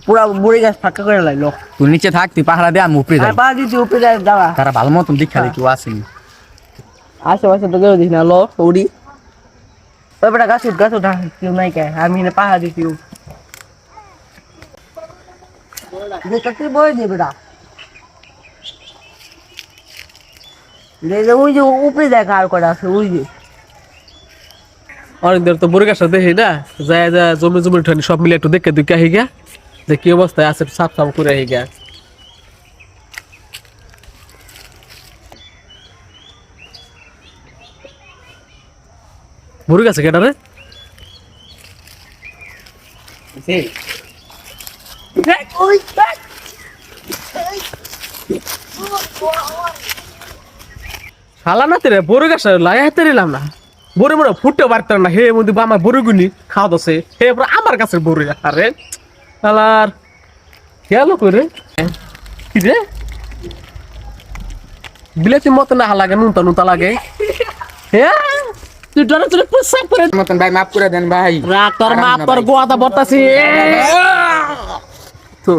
পুরা বুড়ি গাছ ফাঁকা করে লাগলো তুই নিচে থাক তুই পাহাড়া দে আমি উপরে যাই পা দিতে উপরে যাওয়া তারা ভালো মতন দীক্ষা কেউ আসেনি আশেপাশে তো কেউ দিস না লো উড়ি ওই বেটা গাছ উঠা কেউ নাই কে আমি পাহা দিছি তুই বই দে বেটা ওই যে উপরে দেখা আর কটা আছে ওই যে অনেক তো বড় গাছটা দেখি না যায় যা জমি জমি ঠানি সব মিলে একটু দেখে দুইকে আহি গা যে কি অবস্থায় আছে একটু সাফ সাফ করে আহি গা বড় গাছে কেটা রে শালা না তেরে বড় গাছ লাগাই হাতে নিলাম না বড় বড় ফুটতে পারতাম না হে মধ্যে আমার বড় গুনি খাওয়া দছে হে পুরো আমার কাছে বড় আরে শালার খেয়াল করে কি রে বিলেতি মতো না লাগে নুনতা নুনতা লাগে হ্যাঁ তুই ডরে তোর প্রসাব করে মতন ভাই মাফ করে দেন ভাই রাগ তোর মাপ তোর গোয়াটা বর্তাছি তো